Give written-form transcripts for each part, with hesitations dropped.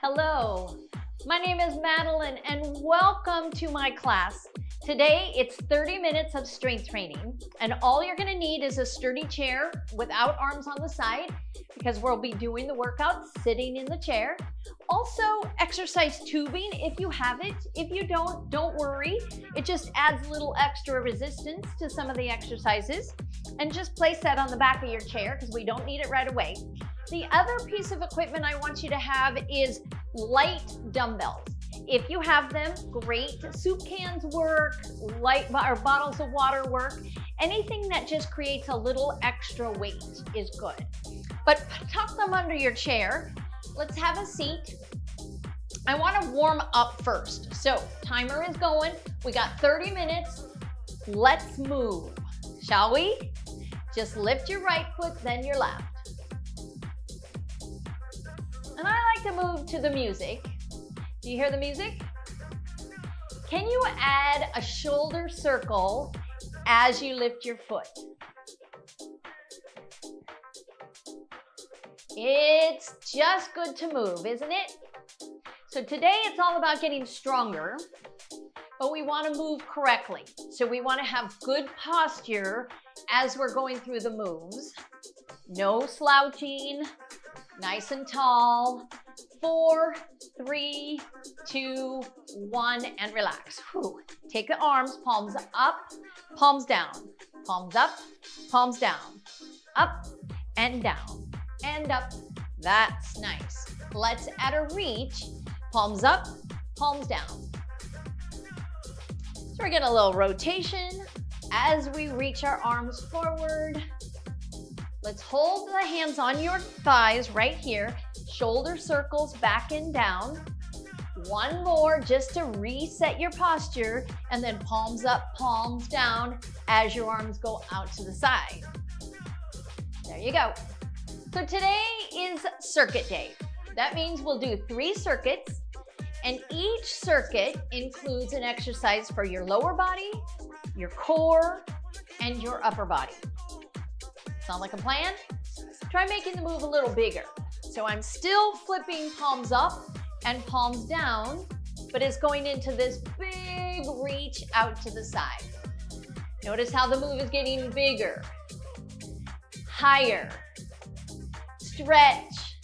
Hello, my name is Madeline and welcome to my class. Today it's 30 minutes of strength training and all you're going to need is a sturdy chair without arms on the side because we'll be doing the workout sitting in the chair. Also exercise tubing if you have it. If you don't worry. It just adds a little extra resistance to some of the exercises. And just place that on the back of your chair because we don't need it right away. The other piece of equipment I want you to have is light dumbbells. If you have them, great. Soup cans work, light or bottles of water work. Anything that just creates a little extra weight is good. But tuck them under your chair. Let's have a seat. I want to warm up first. So timer is going. We got 30 minutes. Let's move, shall we? Just lift your right foot, then your left. And I like to move to the music. Do you hear the music? Can you add a shoulder circle as you lift your foot? It's just good to move, isn't it? So today it's all about getting stronger, but we want to move correctly. So we want to have good posture as we're going through the moves. No slouching, nice and tall. 4, 3, 2, 1, and relax. Whew. Take the arms, palms up, palms down. Palms up, palms down. Up and down and up. That's nice. Let's add a reach. Palms up, palms down. So we're getting a little rotation as we reach our arms forward. Let's hold the hands on your thighs right here. Shoulder circles back and down. One more just to reset your posture, and then palms up, palms down as your arms go out to the side. There you go. So today is circuit day. That means we'll do 3 circuits, and each circuit includes an exercise for your lower body, your core, and your upper body. Sound like a plan? Try making the move a little bigger. So I'm still flipping palms up and palms down, but it's going into this big reach out to the side. Notice how the move is getting bigger, higher, stretch,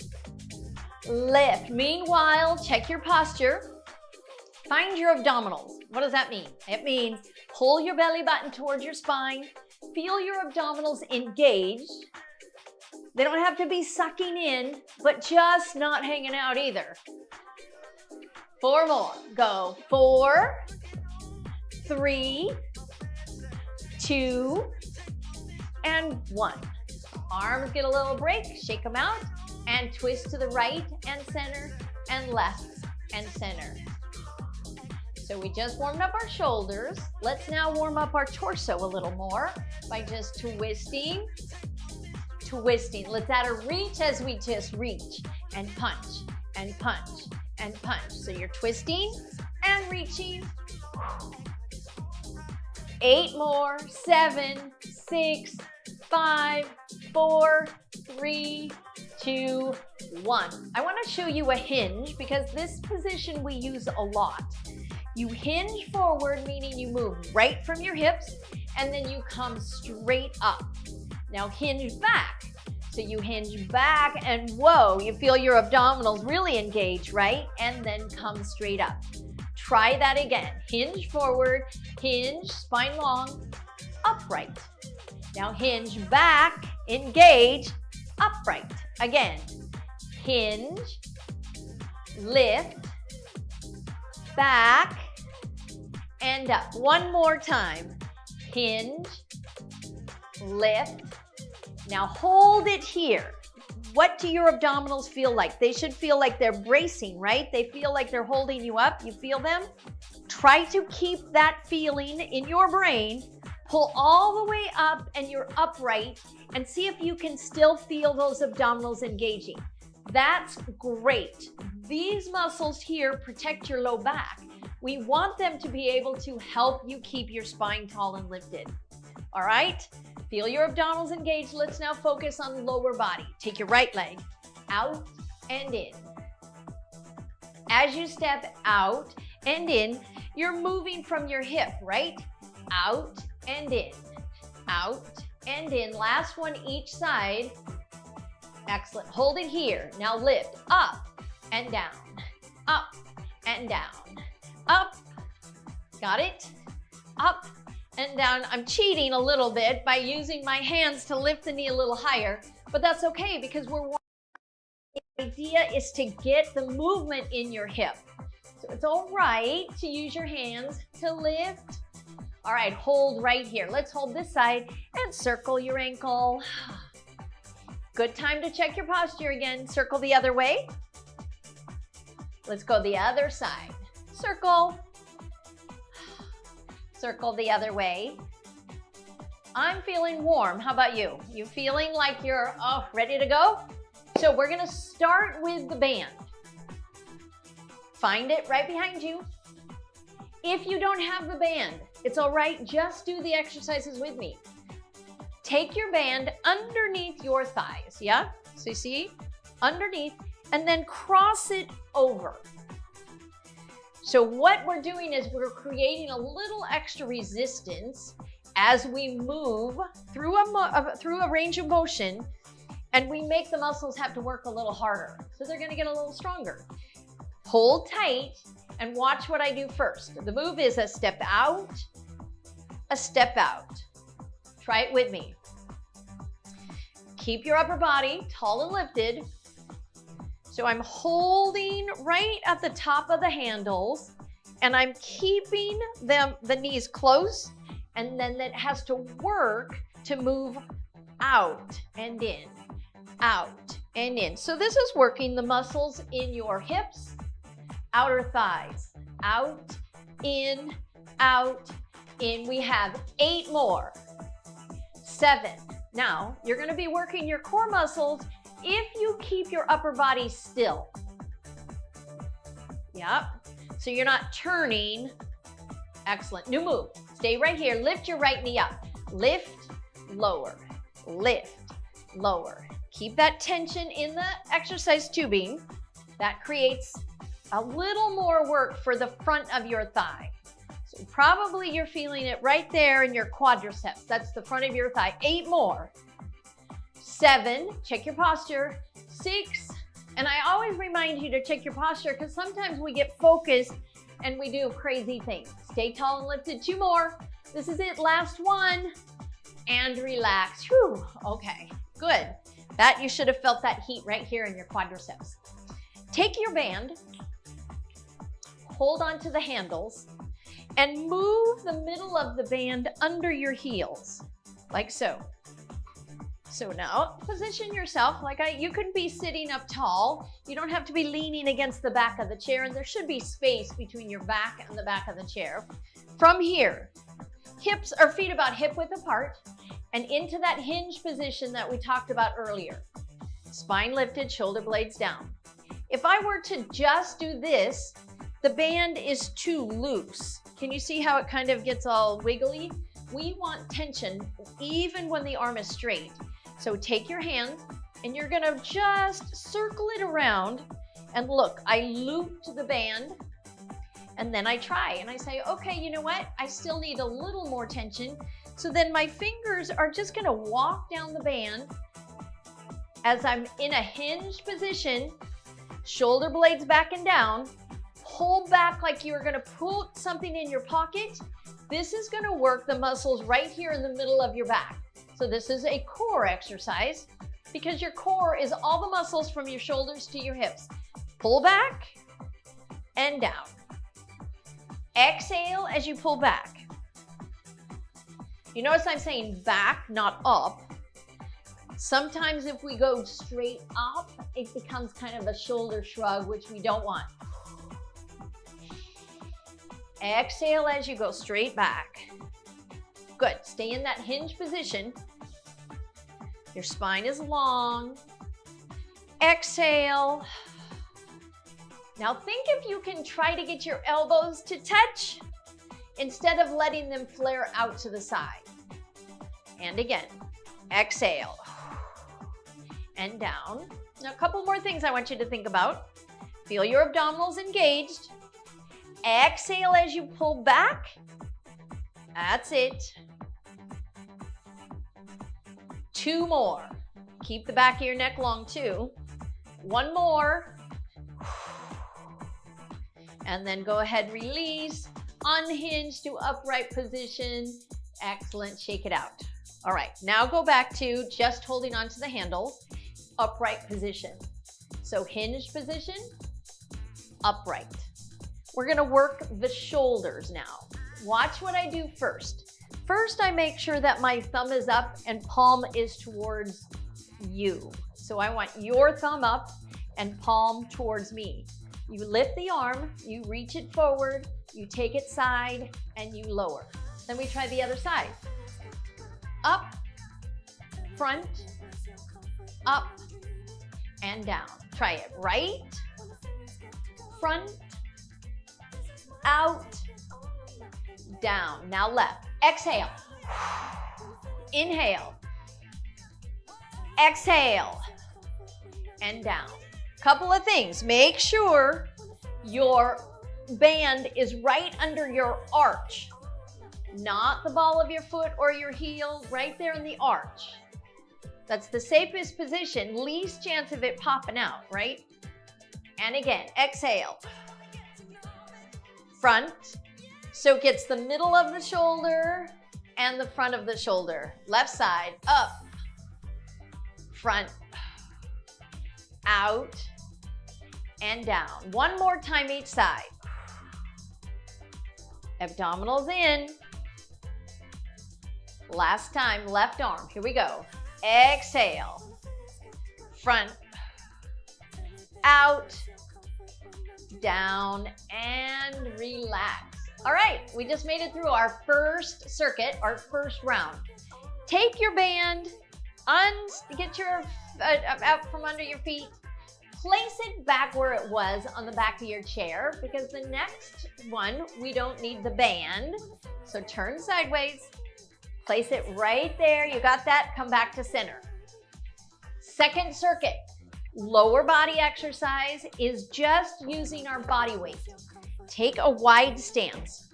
lift. Meanwhile, check your posture. Find your abdominals. What does that mean? It means pull your belly button towards your spine. Feel your abdominals engaged. They don't have to be sucking in, but just not hanging out either. 4 more. Go. 4, 3, 2, and 1. Arms get a little break. Shake them out and twist to the right and center and left and center. So we just warmed up our shoulders. Let's now warm up our torso a little more by just twisting, twisting. Let's add a reach as we just reach and punch and punch and punch. So you're twisting and reaching. 8 more. 7, 6, 5, 4, 3, 2, 1. I want to show you a hinge because this position we use a lot. You hinge forward, meaning you move right from your hips, and then you come straight up. Now hinge back. So you hinge back, and whoa, you feel your abdominals really engage, right? And then come straight up. Try that again. Hinge forward, hinge, spine long, upright. Now hinge back, engage, upright. Again, hinge, lift, back, and up. One more time. Hinge, lift. Now hold it here. What do your abdominals feel like? They should feel like they're bracing, right? They feel like they're holding you up. You feel them? Try to keep that feeling in your brain. Pull all the way up and you're upright and see if you can still feel those abdominals engaging. That's great. These muscles here protect your low back. We want them to be able to help you keep your spine tall and lifted. All right? Feel your abdominals engaged. Let's now focus on lower body. Take your right leg out and in. As you step out and in, you're moving from your hip, right? Out and in, out and in. Last one each side. Excellent. Hold it here. Now lift up and down, up and down, up. Got it? Up and down. I'm cheating a little bit by using my hands to lift the knee a little higher, but that's okay because the idea is to get the movement in your hip. So it's all right to use your hands to lift. All right, hold right here. Let's hold this side and circle your ankle. Good time to check your posture again. Circle the other way. Let's go the other side. Circle. Circle the other way. I'm feeling warm. How about you? You feeling like you're ready to go? So we're gonna start with the band. Find it right behind you. If you don't have the band, it's all right. Just do the exercises with me. Take your band underneath your thighs, yeah? So you see, underneath, and then cross it over. So what we're doing is we're creating a little extra resistance as we move through a range of motion, and we make the muscles have to work a little harder. So they're gonna get a little stronger. Hold tight and watch what I do first. The move is a step out, a step out. Try it with me. Keep your upper body tall and lifted. So I'm holding right at the top of the handles, and I'm keeping the knees close, and then that has to work to move out and in, out and in. So this is working the muscles in your hips, outer thighs, out, in, out, in. We have 8 more, 7. Now, you're gonna be working your core muscles if you keep your upper body still. Yep, so you're not turning. Excellent, new move. Stay right here, lift your right knee up. Lift, lower, lift, lower. Keep that tension in the exercise tubing. That creates a little more work for the front of your thigh. So probably you're feeling it right there in your quadriceps. That's the front of your thigh. 8 more. 7, check your posture. 6, and I always remind you to check your posture because sometimes we get focused and we do crazy things. Stay tall and lifted. 2 more. This is it, last one. And relax. Whew. Okay, good. That you should have felt that heat right here in your quadriceps. Take your band, hold on to the handles, and move the middle of the band under your heels, like so. So now position yourself like you could be sitting up tall. You don't have to be leaning against the back of the chair, and there should be space between your back and the back of the chair. From here, hips or feet about hip width apart and into that hinge position that we talked about earlier. Spine lifted, shoulder blades down. If I were to just do this, the band is too loose. Can you see how it kind of gets all wiggly? We want tension even when the arm is straight. So take your hand and you're gonna just circle it around, and look, I looped the band and then I try and I say, okay, you know what? I still need a little more tension. So then my fingers are just gonna walk down the band as I'm in a hinge position, shoulder blades back and down, pull back like you're gonna put something in your pocket. This is gonna work the muscles right here in the middle of your back. So this is a core exercise because your core is all the muscles from your shoulders to your hips. Pull back and down. Exhale as you pull back. You notice I'm saying back, not up. Sometimes if we go straight up, it becomes kind of a shoulder shrug, which we don't want. Exhale as you go straight back. Good, stay in that hinge position. Your spine is long. Exhale. Now think if you can try to get your elbows to touch instead of letting them flare out to the side. And again, exhale. And down. Now a couple more things I want you to think about. Feel your abdominals engaged. Exhale as you pull back. That's it. 2 more. Keep the back of your neck long too. 1 more. And then go ahead, release, unhinge to upright position. Excellent, shake it out. All right, now go back to just holding onto the handle, upright position. So hinged position, upright. We're gonna work the shoulders now. Watch what I do first. First, I make sure that my thumb is up and palm is towards you. So I want your thumb up and palm towards me. You lift the arm, you reach it forward, you take it side, and you lower. Then we try the other side. Up, front, up, and down. Try it. Right, front, out, down. Now left. Exhale. Inhale. Exhale. And down. Couple of things. Make sure your band is right under your arch, not the ball of your foot or your heel, right there in the arch. That's the safest position, least chance of it popping out, right? And again, exhale. Front, so it gets the middle of the shoulder and the front of the shoulder. Left side, up, front, out, and down. 1 more time each side. Abdominals in. Last time, left arm. Here we go. Exhale. Front, out, down, and relax. All right, we just made it through our first circuit, our first round. Take your band, get your out from under your feet, place it back where it was on the back of your chair, because the next one, we don't need the band. So turn sideways, place it right there. You got that? Come back to center. Second circuit, lower body exercise is just using our body weight. Take a wide stance.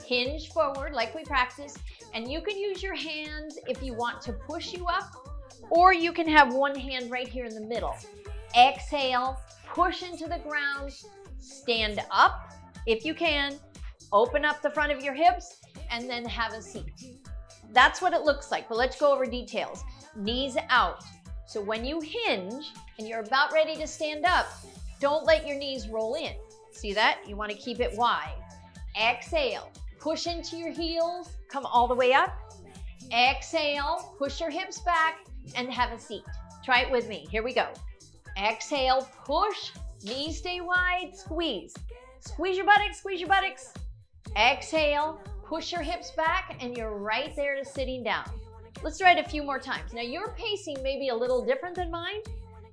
Hinge forward like we practiced, and you can use your hands if you want to push you up, or you can have one hand right here in the middle. Exhale, push into the ground, stand up if you can, open up the front of your hips, and then have a seat. That's what it looks like, but let's go over details. Knees out. So when you hinge and you're about ready to stand up, don't let your knees roll in. See that? You want to keep it wide. Exhale, push into your heels, come all the way up. Exhale, push your hips back and have a seat. Try it with me. Here we go. Exhale, push, knees stay wide, squeeze. Squeeze your buttocks, squeeze your buttocks. Exhale, push your hips back, and you're right there to sitting down. Let's try it a few more times. Now your pacing may be a little different than mine.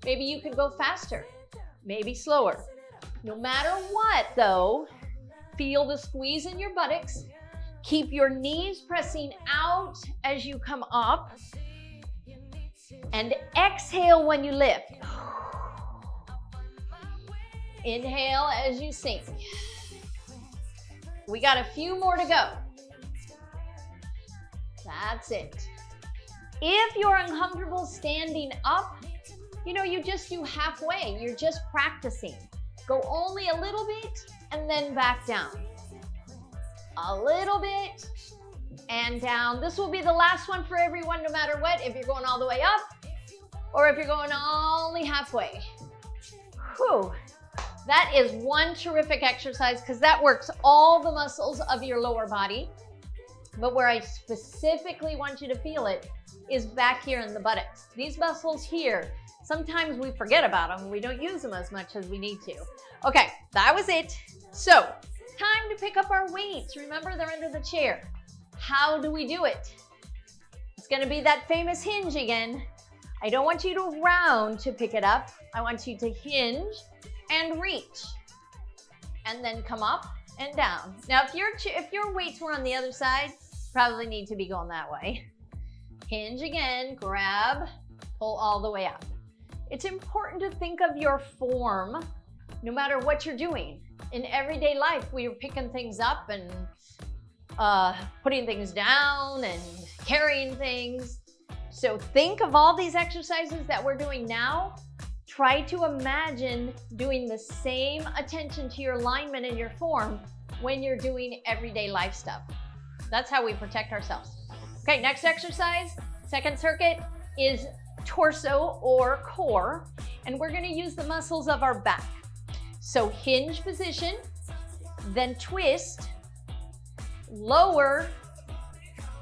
Maybe you could go faster, maybe slower. No matter what though, feel the squeeze in your buttocks. Keep your knees pressing out as you come up. And exhale when you lift. Inhale as you sink. We got a few more to go. That's it. If you're uncomfortable standing up, you just do halfway. You're just practicing. Go only a little bit and then back down. A little bit and down. This will be the last one for everyone, no matter what, if you're going all the way up or if you're going only halfway. Whew. That is one terrific exercise because that works all the muscles of your lower body. But where I specifically want you to feel it is back here in the buttocks. These muscles here, sometimes we forget about them. We don't use them as much as we need to. Okay, that was it. So, time to pick up our weights. Remember, they're under the chair. How do we do it? It's going to be that famous hinge again. I don't want you to round to pick it up. I want you to hinge and reach, and then come up and down. Now, if your weights were on the other side, probably need to be going that way. Hinge again, grab, pull all the way up. It's important to think of your form no matter what you're doing. In everyday life, we're picking things up and putting things down and carrying things. So think of all these exercises that we're doing now. Try to imagine doing the same attention to your alignment and your form when you're doing everyday life stuff. That's how we protect ourselves. Okay, next exercise, second circuit, is torso or core, and we're going to use the muscles of our back. So hinge position, then twist, lower,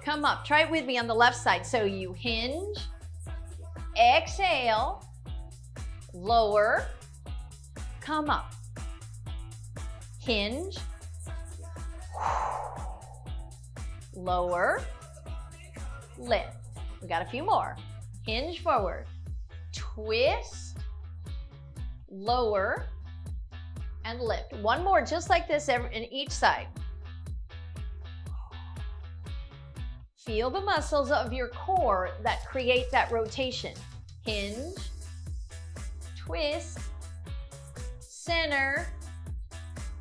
come up. Try it with me on the left side. So you hinge, exhale, lower, come up. Hinge, lower, lift. We got a few more. Hinge forward, twist, lower, and lift. One more just like this in each side. Feel the muscles of your core that create that rotation. Hinge, twist, center,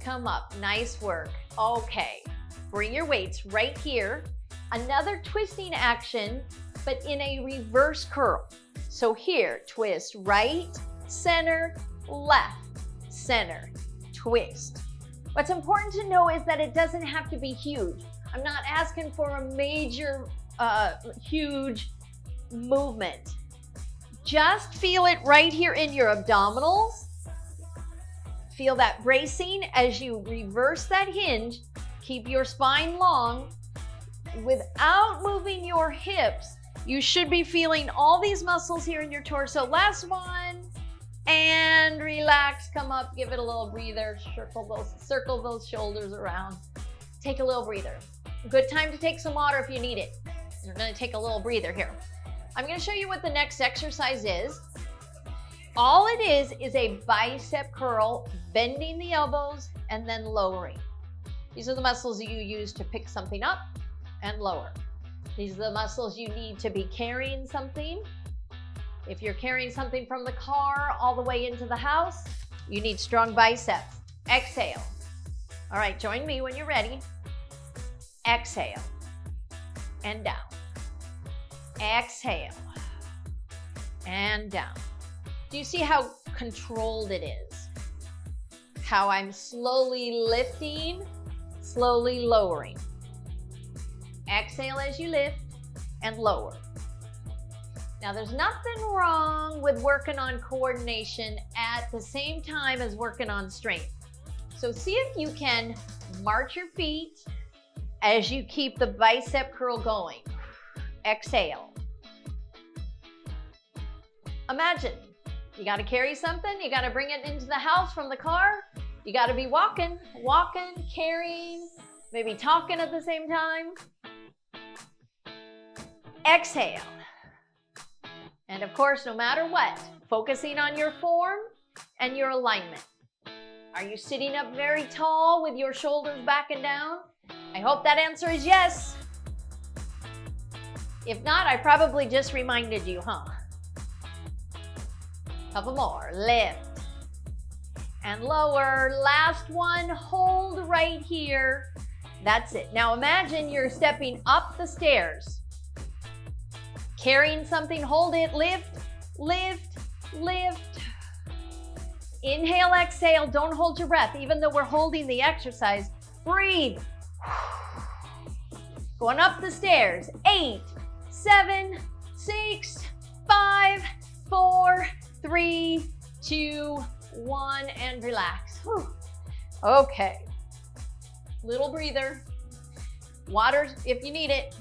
come up. Nice work. Okay, bring your weights right here. Another twisting action, but in a reverse curl. So here, twist right, center, left, center, twist. What's important to know is that it doesn't have to be huge. I'm not asking for a major, huge movement. Just feel it right here in your abdominals. Feel that bracing as you reverse that hinge. Keep your spine long. Without moving your hips, you should be feeling all these muscles here in your torso. Last one, and relax, come up, give it a little breather, circle those shoulders around. Take a little breather. Good time to take some water if you need it. You're gonna take a little breather here. I'm gonna show you what the next exercise is. All it is a bicep curl, bending the elbows and then lowering. These are the muscles you use to pick something up and lower. These are the muscles you need to be carrying something. If you're carrying something from the car all the way into the house, you need strong biceps. Exhale. All right, join me when you're ready. Exhale and down. Exhale and down. Do you see how controlled it is? How I'm slowly lifting, slowly lowering. Exhale as you lift and lower. Now there's nothing wrong with working on coordination at the same time as working on strength. So see if you can march your feet as you keep the bicep curl going. Exhale. Imagine you got to carry something, you got to bring it into the house from the car, you got to be walking, carrying, maybe talking at the same time. Exhale. And of course, no matter what, focusing on your form and your alignment. Are you sitting up very tall with your shoulders back and down? I hope that answer is yes. If not, I probably just reminded you, huh? Couple more. Lift and lower. Last one. Hold right here. That's it. Now imagine you're stepping up the stairs. Carrying something, hold it, lift, lift, lift. Inhale, exhale, don't hold your breath. Even though we're holding the exercise, breathe. Going up the stairs, 8, 7, 6, 5, 4, 3, 2, 1, and relax. Whew. Okay, little breather. Water if you need it.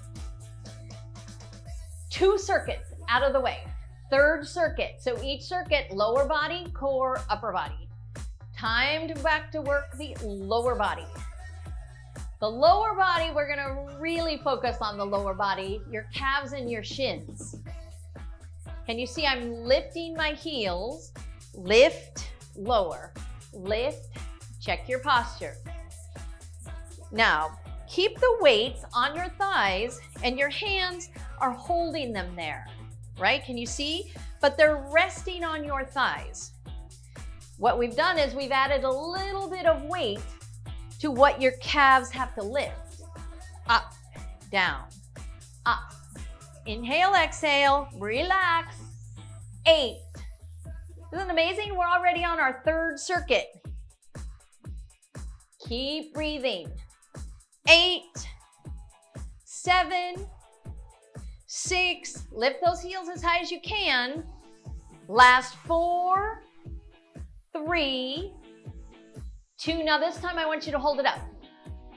2 circuits out of the way. Third circuit. So each circuit, lower body, core, upper body. Time to back to work the lower body. The lower body, we're gonna really focus on the lower body, your calves and your shins. Can you see I'm lifting my heels? Lift, lower, lift, check your posture. Now, keep the weights on your thighs and your hands are holding them there, right? Can you see? But they're resting on your thighs. What we've done is we've added a little bit of weight to what your calves have to lift. Up, down, up. Inhale, exhale, relax. 8. Isn't it amazing? We're already on our 3rd circuit. Keep breathing. 8, 7, 6. Lift those heels as high as you can. Last 4, 3, 2. Now this time I want you to hold it up.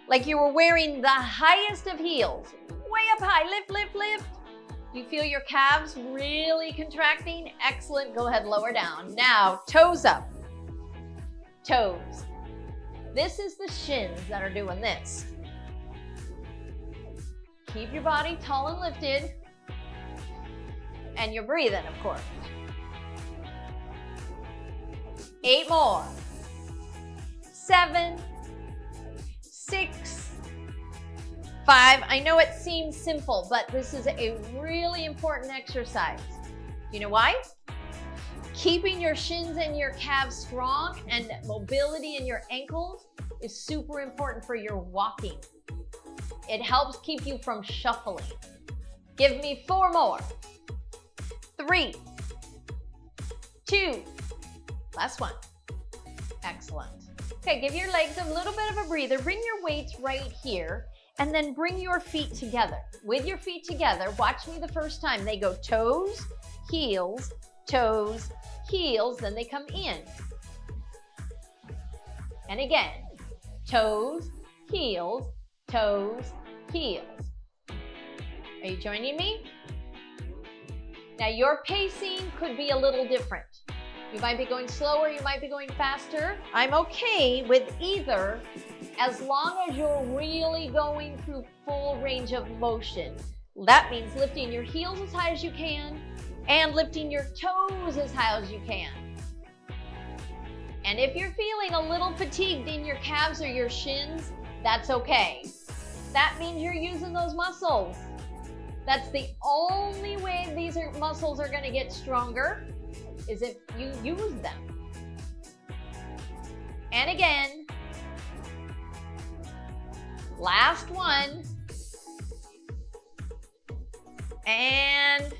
Like you were wearing the highest of heels. Way up high. Lift, lift, lift. You feel your calves really contracting? Excellent. Go ahead, lower down. Now, toes up. Toes. This is the shins that are doing this. Keep your body tall and lifted. And you're breathing, of course. 8 more. 7, 6, 5. I know it seems simple, but this is a really important exercise. You know why? Keeping your shins and your calves strong and mobility in your ankles is super important for your walking. It helps keep you from shuffling. Give me 4 more. 3, 2, last one. Excellent. Okay, give your legs a little bit of a breather. Bring your weights right here and then bring your feet together. With your feet together, watch me the first time. They go toes, heels, then they come in. And again, toes, heels. Are you joining me? Now your pacing could be a little different. You might be going slower, you might be going faster. I'm okay with either as long as you're really going through full range of motion. That means lifting your heels as high as you can and lifting your toes as high as you can. And if you're feeling a little fatigued in your calves or your shins, that's okay. That means you're using those muscles. That's the only way these muscles are going to get stronger, is if you use them. And again, last one. And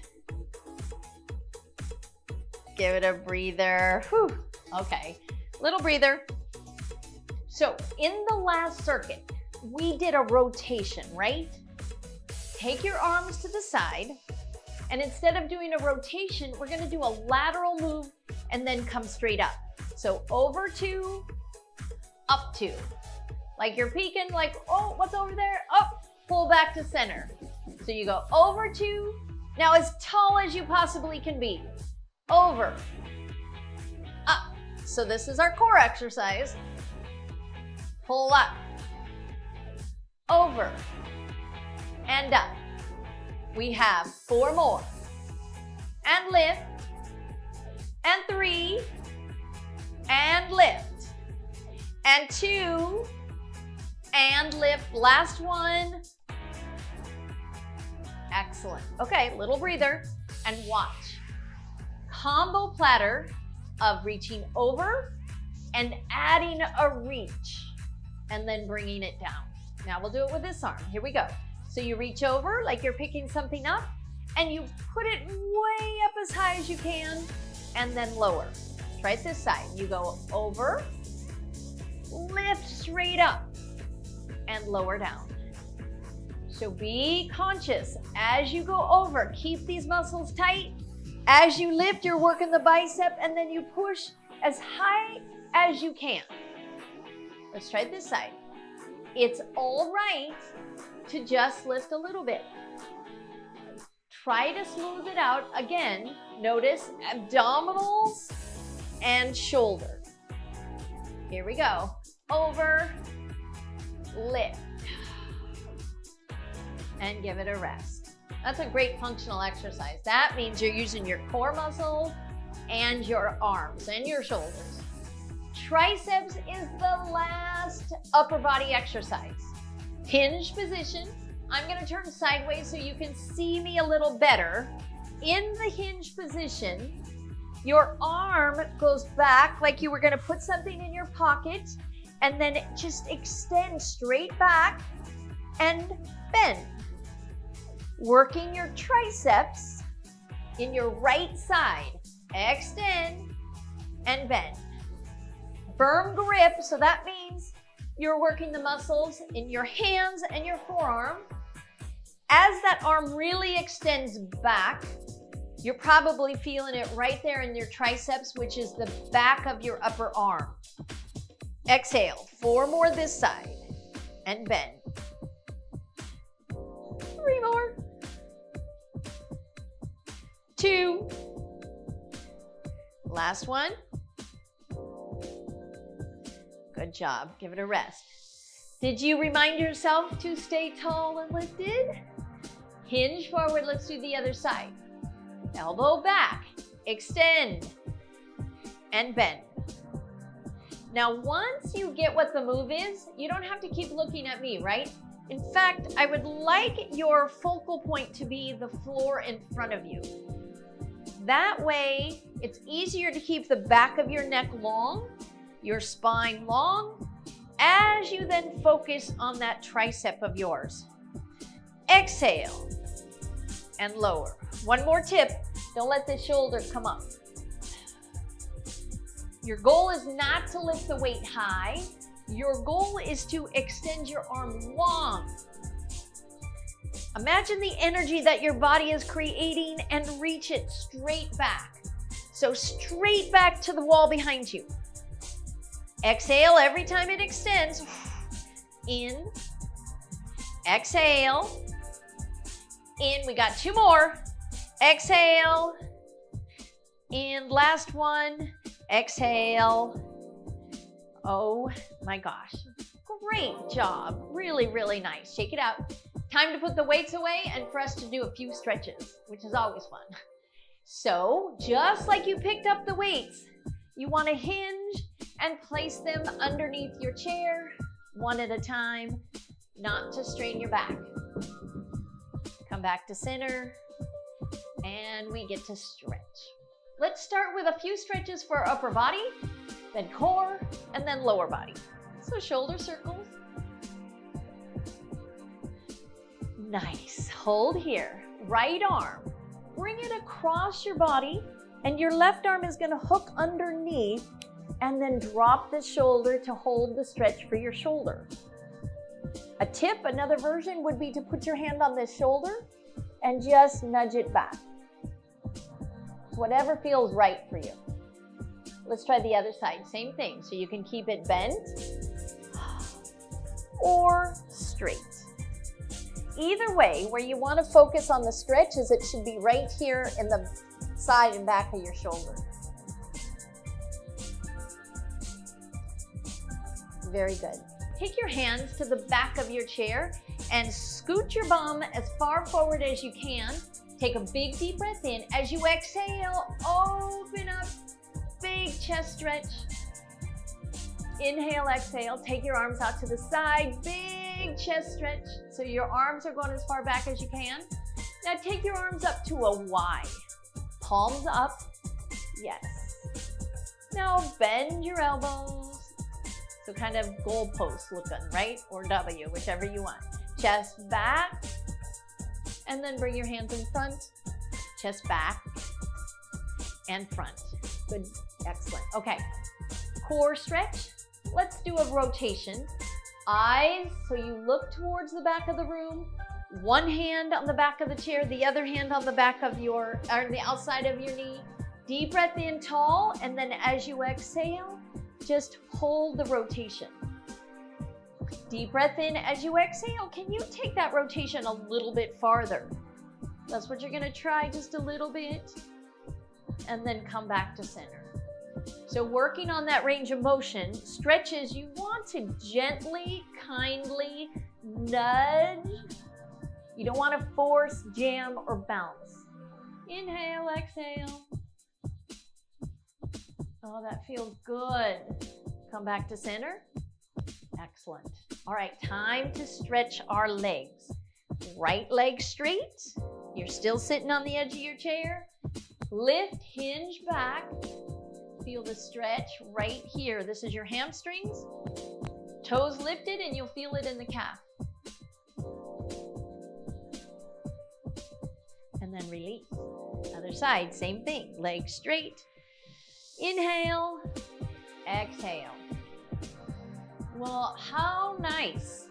give it a breather. Whew. Okay, little breather. So in the last circuit, we did a rotation, right? Take your arms to the side, and instead of doing a rotation, we're gonna do a lateral move and then come straight up. So over 2, up 2. Like you're peeking, like, oh, what's over there? Up, pull back to center. So you go over 2, now as tall as you possibly can be. Over, up. So this is our core exercise. Pull up, over, and up. We have 4 more. And lift, and 3, and lift, and 2, and lift. Last one. Excellent. Okay, little breather, and watch. Combo platter of reaching over and adding a reach, and then bringing it down. Now we'll do it with this arm. Here we go. So you reach over like you're picking something up, and you put it way up as high as you can, and then lower. Try it this side. You go over, lift straight up, and lower down. So be conscious as you go over. Keep these muscles tight. As you lift, you're working the bicep, and then you push as high as you can. Let's try it this side. It's all right to just lift a little bit. Try to smooth it out. Again, notice abdominals and shoulder. Here we go. Over, lift, and give it a rest. That's a great functional exercise. That means you're using your core muscles and your arms and your shoulders. Triceps is the last upper body exercise. Hinge position. I'm going to turn sideways so you can see me a little better. In the hinge position, Your arm goes back like you were going to put something in your pocket, and then just extend straight back and bend. Working your triceps in your right side. Extend and bend. Firm grip, so that means you're working the muscles in your hands and your forearm. As that arm really extends back, you're probably feeling it right there in your triceps, which is the back of your upper arm. Exhale, 4 more this side, and bend. 3 more. 2. Last one. Good job. Give it a rest. Did you remind yourself to stay tall and lifted? Hinge forward. Let's do the other side. Elbow back. Extend. And bend. Now, once you get what the move is, you don't have to keep looking at me, right? In fact, I would like your focal point to be the floor in front of you. That way, it's easier to keep the back of your neck long, your spine long, as you then focus on that tricep of yours. Exhale and lower. One more tip, don't let the shoulder come up. Your goal is not to lift the weight high. Your goal is to extend your arm long. Imagine the energy that your body is creating and reach it straight back. So straight back to the wall behind you. Exhale every time it extends. In. Exhale. In. We got 2 more. Exhale. In. Last one. Exhale. Oh my gosh. Great job. Really, really nice. Shake it out. Time to put the weights away and for us to do a few stretches, which is always fun. So, just like you picked up the weights, you want to hinge and place them underneath your chair, one at a time, not to strain your back. Come back to center, and we get to stretch. Let's start with a few stretches for our upper body, then core, and then lower body. So shoulder circles. Nice. Hold here. Right arm. Bring it across your body, and your left arm is going to hook underneath and then drop the shoulder to hold the stretch for your shoulder. A tip, another version, would be to put your hand on this shoulder and just nudge it back. Whatever feels right for you. Let's try the other side. Same thing. So you can keep it bent or straight. Either way, where you want to focus on the stretch is it should be right here in the side and back of your shoulder. Very good. Take your hands to the back of your chair and scoot your bum as far forward as you can. Take a big deep breath in. As you exhale, open up, big chest stretch. Inhale, exhale, take your arms out to the side, big chest stretch. So your arms are going as far back as you can. Now take your arms up to a Y. Palms up, yes. Now bend your elbows. So kind of goalpost looking, right? Or W, whichever you want. Chest back, and then bring your hands in front. Chest back and front. Good, excellent. Okay, core stretch. Let's do a rotation. Eyes, so you look towards the back of the room. One hand on the back of the chair, the other hand on the back of your, or the outside of your knee. Deep breath in tall, and then as you exhale, just hold the rotation. Deep breath in as you exhale. Can you take that rotation a little bit farther? That's what you're gonna try, just a little bit, and then come back to center. So working on that range of motion, stretches, you want to gently, kindly nudge. You don't want to force, jam, or bounce. Inhale, exhale. Oh, that feels good. Come back to center. Excellent. All right, time to stretch our legs. Right leg straight. You're still sitting on the edge of your chair. Lift, hinge back. Feel the stretch right here. This is your hamstrings. Toes lifted, and you'll feel it in the calf. And then release. Other side, same thing. Legs straight. Inhale, exhale. Well, how nice.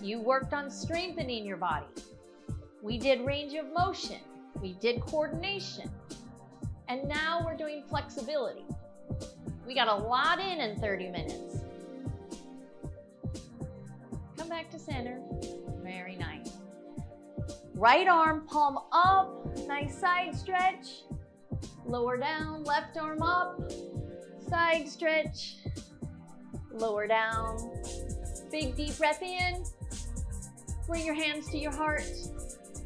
You worked on strengthening your body. We did range of motion. We did coordination. And now we're doing flexibility. We got a lot in 30 minutes. Come back to center. Very nice. Right arm, palm up. Nice side stretch. Lower down, left arm up. Side stretch. Lower down. Big deep breath in. Bring your hands to your heart.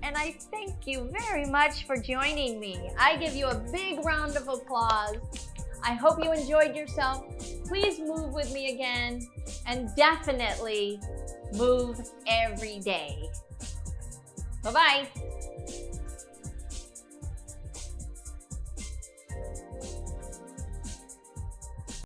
And I thank you very much for joining me. I give you a big round of applause. I hope you enjoyed yourself. Please move with me again, and definitely move every day. Bye-bye.